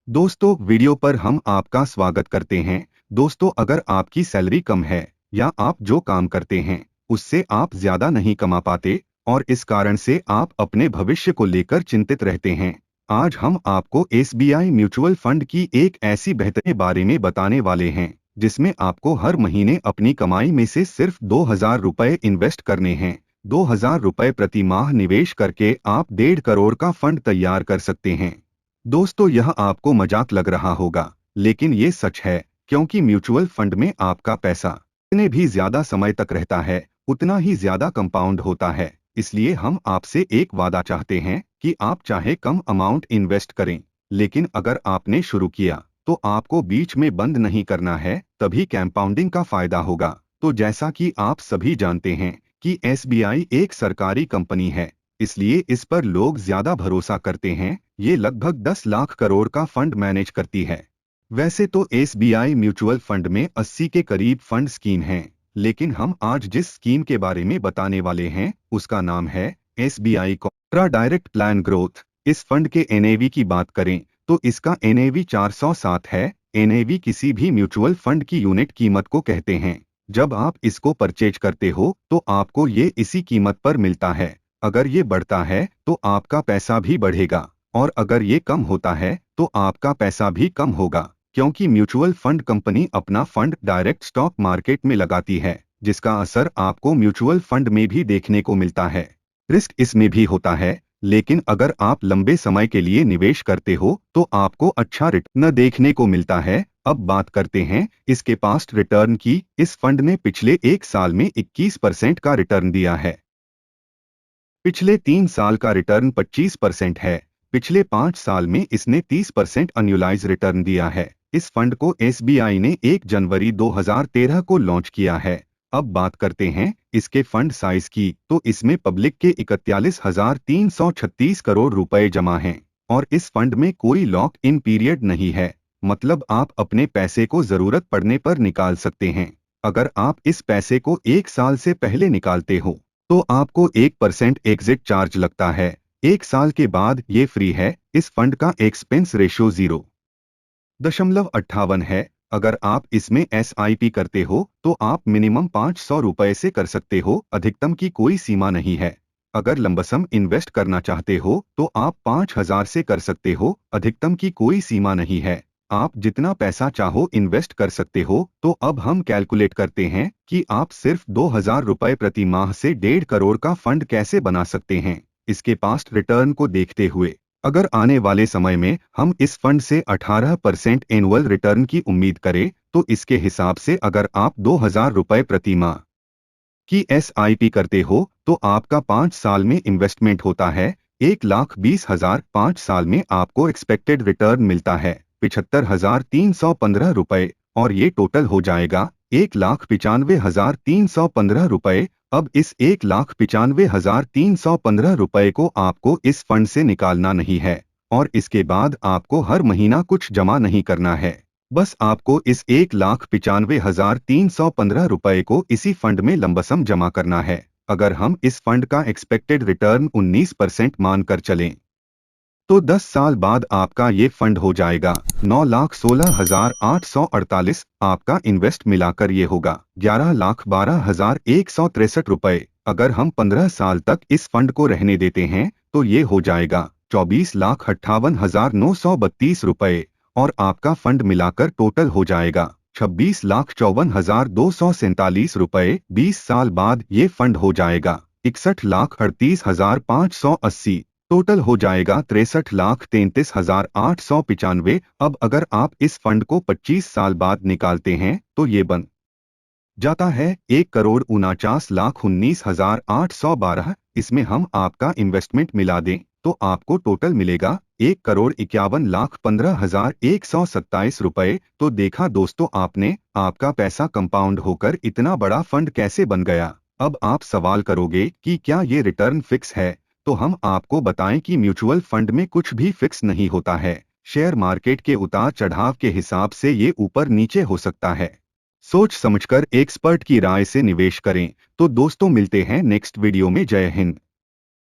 दोस्तों, वीडियो पर हम आपका स्वागत करते हैं। दोस्तों, अगर आपकी सैलरी कम है या आप जो काम करते हैं उससे आप ज्यादा नहीं कमा पाते और इस कारण से आप अपने भविष्य को लेकर चिंतित रहते हैं, आज हम आपको एसबीआई म्यूचुअल फंड की एक ऐसी बेहतरीन बारे में बताने वाले हैं जिसमें आपको हर महीने अपनी कमाई में से सिर्फ 2,000 रुपए इन्वेस्ट करने हैं। 2,000 रुपए प्रति माह निवेश करके आप 1.5 करोड़ का फंड तैयार कर सकते हैं। दोस्तों, यह आपको मजाक लग रहा होगा, लेकिन ये सच है, क्योंकि म्यूचुअल फंड में आपका पैसा जितने भी ज्यादा समय तक रहता है उतना ही ज्यादा कंपाउंड होता है। इसलिए हम आपसे एक वादा चाहते हैं कि आप चाहे कम अमाउंट इन्वेस्ट करें, लेकिन अगर आपने शुरू किया तो आपको बीच में बंद नहीं करना है, तभी कंपाउंडिंग का फायदा होगा। तो जैसा कि आप सभी जानते हैं कि एसबीआई एक सरकारी कंपनी है, इसलिए इस पर लोग ज्यादा भरोसा करते हैं। ये लगभग 10 लाख करोड़ का फंड मैनेज करती है। वैसे तो एसबीआई म्यूचुअल फंड में 80 के करीब फंड स्कीम हैं, लेकिन हम आज जिस स्कीम के बारे में बताने वाले हैं उसका नाम है SBI Contra direct plan growth. इस फंड के एनएवी की बात करें तो इसका एनएवी 407 है। एनएवी किसी भी म्यूचुअल फंड की यूनिट कीमत को कहते हैं। जब आप इसको परचेज करते हो तो आपको ये इसी कीमत पर मिलता है। अगर ये बढ़ता है तो आपका पैसा भी बढ़ेगा और अगर ये कम होता है तो आपका पैसा भी कम होगा, क्योंकि म्यूचुअल फंड कंपनी अपना फंड डायरेक्ट स्टॉक मार्केट में लगाती है, जिसका असर आपको म्यूचुअल फंड में भी देखने को मिलता है। रिस्क इसमें भी होता है, लेकिन अगर आप लंबे समय के लिए निवेश करते हो तो आपको अच्छा रिटर्न देखने को मिलता है। अब बात करते हैं इसके पास्ट रिटर्न की। इस फंड ने पिछले एक साल में 21% का रिटर्न दिया है। पिछले 3 साल का रिटर्न 25% है। पिछले 5 साल में इसने 30% अन्युलाइज रिटर्न दिया है। इस फंड को एसबीआई ने 1 जनवरी 2013 को लॉन्च किया है। अब बात करते हैं इसके फंड साइज की, तो इसमें पब्लिक के 41,336 करोड़ रुपए जमा हैं और इस फंड में कोई लॉक इन पीरियड नहीं है, मतलब आप अपने पैसे को जरूरत पड़ने पर निकाल सकते हैं। अगर आप इस पैसे को 1 साल से पहले निकालते हो तो आपको 1% एग्जिट चार्ज लगता है। 1 साल के बाद ये फ्री है। इस फंड का एक्सपेंस रेशियो 0.58 है। अगर आप इसमें एसआईपी करते हो तो आप मिनिमम 500 रुपए से कर सकते हो, अधिकतम की कोई सीमा नहीं है। अगर लंबसम इन्वेस्ट करना चाहते हो तो आप 5,000 से कर सकते हो, अधिकतम की कोई सीमा नहीं है। आप जितना पैसा चाहो इन्वेस्ट कर सकते हो। तो अब हम कैलकुलेट करते हैं कि आप सिर्फ 2,000 रुपए प्रति माह से 1.5 करोड़ का फंड कैसे बना सकते हैं। इसके पास्ट रिटर्न को देखते हुए अगर आने वाले समय में हम इस फंड से 18% एनुअल रिटर्न की उम्मीद करें तो इसके हिसाब से अगर आप 2,000 रुपए प्रति माह की एसआईपी करते हो तो आपका 5 साल में इन्वेस्टमेंट होता है 1,20,000। 5 साल में आपको एक्सपेक्टेड रिटर्न मिलता है 75,315 रुपए और ये टोटल हो जाएगा 1,95,315 रुपए। अब इस 1,95,315 रुपए को आपको इस फंड से निकालना नहीं है और इसके बाद आपको हर महीना कुछ जमा नहीं करना है। बस आपको इस 1,95,315 रुपए को इसी फंड में लंबसम जमा करना है। अगर हम इस फंड का एक्सपेक्टेड रिटर्न 19% मानकर चलें तो 10 साल बाद आपका ये फंड हो जाएगा 9,16,848। आपका इन्वेस्ट मिलाकर ये होगा 11,12,163 रुपए। अगर हम 15 साल तक इस फंड को रहने देते हैं तो ये हो जाएगा 24,58,932 रुपए और आपका फंड मिलाकर टोटल हो जाएगा 26,54,247 रुपए। 20 साल बाद ये फंड हो जाएगा 61,38,580। टोटल हो जाएगा 63,33,895। अब अगर आप इस फंड को 25 साल बाद निकालते हैं तो ये बन जाता है 1,49,19,812। इसमें हम आपका इन्वेस्टमेंट मिला दें तो आपको टोटल मिलेगा 1,51,15,127 रुपए। तो देखा दोस्तों आपने, आपका पैसा कंपाउंड होकर इतना बड़ा फंड कैसे बन गया। अब आप सवाल करोगे कि क्या ये रिटर्न फिक्स है, तो हम आपको बताएं कि म्यूचुअल फंड में कुछ भी फिक्स नहीं होता है। शेयर मार्केट के उतार चढ़ाव के हिसाब से ये ऊपर नीचे हो सकता है। सोच समझकर एक्सपर्ट की राय से निवेश करें। तो दोस्तों मिलते हैं नेक्स्ट वीडियो में। जय हिंद।